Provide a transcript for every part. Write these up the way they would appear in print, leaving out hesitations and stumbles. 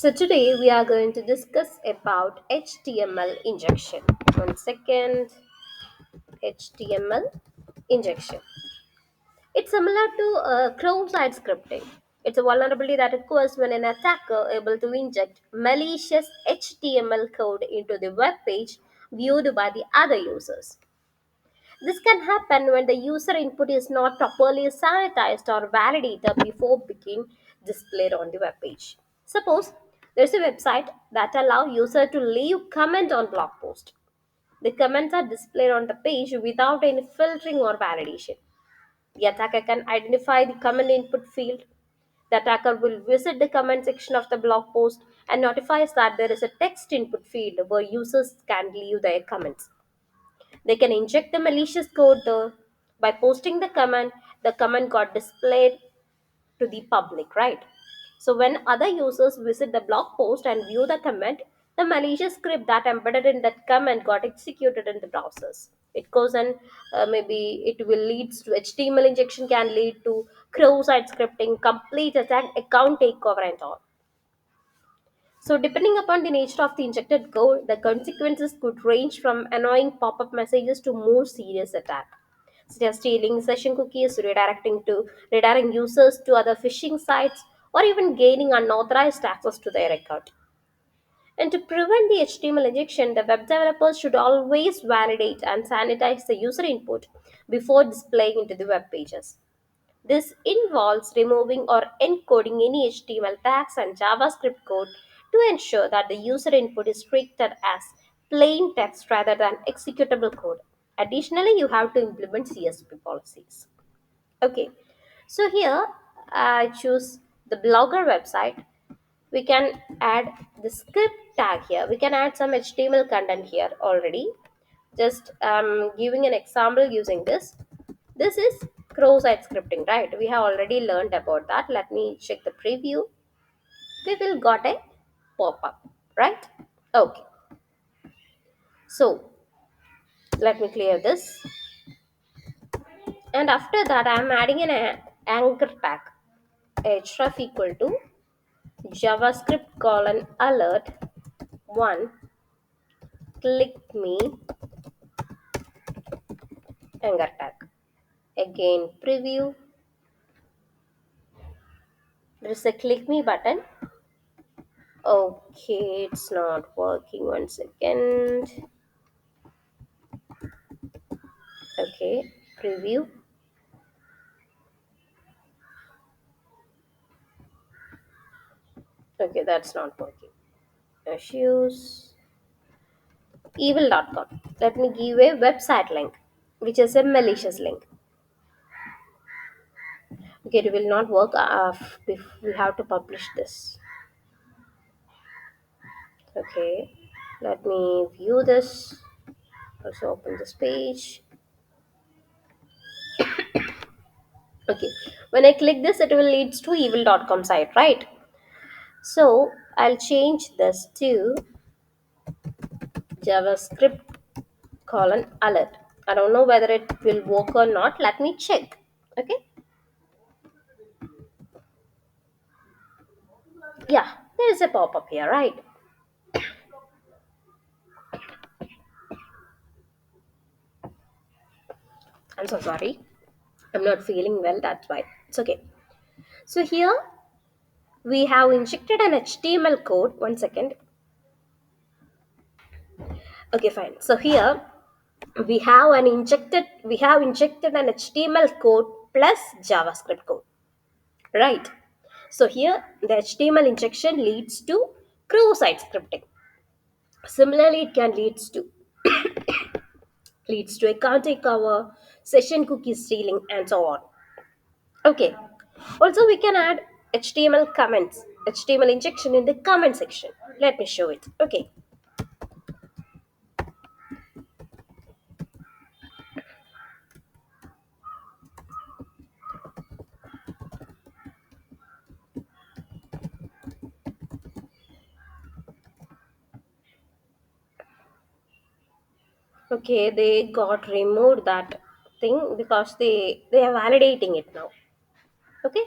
So today we are going to discuss about HTML injection. One second, HTML injection. It's similar to cross-site scripting. It's a vulnerability that occurs when an attacker able to inject malicious HTML code into the web page viewed by the other users. This can happen when the user input is not properly sanitized or validated before being displayed on the web page. Suppose there's a website that allow user to leave comment on blog post. The comments are displayed on the page without any filtering or validation. The attacker can identify the comment input field. The attacker will visit the comment section of the blog post and notifies that there is a text input field where users can leave their comments. They can inject the malicious code there. By posting the comment got displayed to the public, right? So when other users visit the blog post and view the comment, the malicious script that embedded in that comment got executed in the browsers. It goes and maybe it will leads to HTML injection can lead to cross-site scripting, complete attack, account takeover, and all. So, depending upon the nature of the injected code, the consequences could range from annoying pop up messages to more serious attack, such as stealing session cookies, redirecting users to other phishing sites, or even gaining unauthorized access to their account. And to prevent the HTML injection, the web developers should always validate and sanitize the user input before displaying into the web pages. This involves removing or encoding any HTML tags and JavaScript code to ensure that the user input is treated as plain text rather than executable code. Additionally, you have to implement CSP policies. Okay, so here I choose the blogger website. We can add the script tag here. We can add some HTML content here already. Just giving an example using this. This is cross-site scripting, right? We have already learned about that. Let me check the preview. We will got a pop-up, right? Okay. So let me clear this. And after that, I am adding an anchor tag. href equal to JavaScript colon alert one click me anchor tag. Again, preview. There is a click me button. Okay, it's not working. One second. Okay, preview. Okay, that's not working. Issues. Evil.com. Let me give a website link, which is a malicious link. Okay, it will not work if we have to publish this. Okay, let me view this. Also open this page. Okay, when I click this, it will lead to evil.com site, right? So I'll change this to JavaScript colon alert. I don't know whether it will work or not. Let me check. Okay. Yeah, there is a pop-up here, right? I'm so sorry. I'm not feeling well, that's why. It's okay. So here we have injected an HTML code. One second. Okay, fine. So here we have injected an HTML code plus JavaScript code. Right. So here the HTML injection leads to cross-site scripting. Similarly, it can leads to account takeover, session cookie stealing, and so on. Okay. Also, we can add HTML comments, HTML injection in the comment section. Let me show it. Okay. Okay, they got removed that thing because they are validating it now. Okay.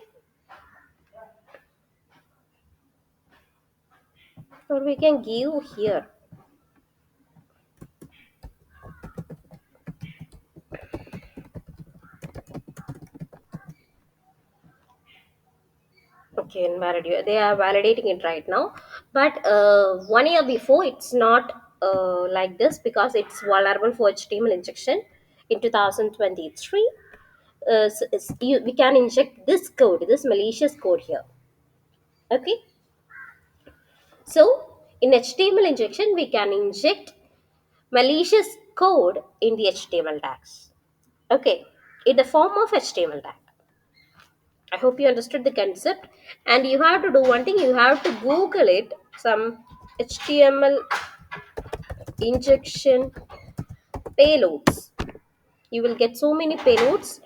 or we can give here. Okay, invalidate. They are validating it right now, but 1 year before it's not like this because it's vulnerable for HTML injection in 2023. We can inject this code, this malicious code here. Okay, so in HTML injection, we can inject malicious code in the HTML tags. Okay, in the form of HTML tag. I hope you understood the concept. And you have to do one thing, you have to Google it, some HTML injection payloads. You will get so many payloads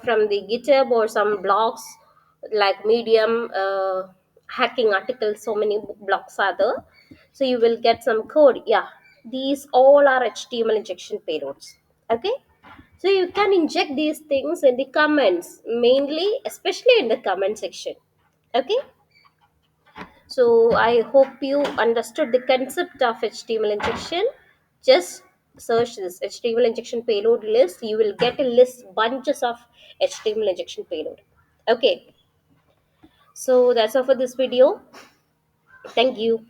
from the GitHub or some blogs like Medium, hacking articles, so many blogs are there. So you will get some code. Yeah, these all are HTML injection payloads. Okay. So you can inject these things in the comments, mainly, especially in the comment section. Okay. So I hope you understood the concept of HTML injection. Just search this HTML injection payload list. You will get a list bunches of HTML injection payload. Okay. So that's all for this video. Thank you.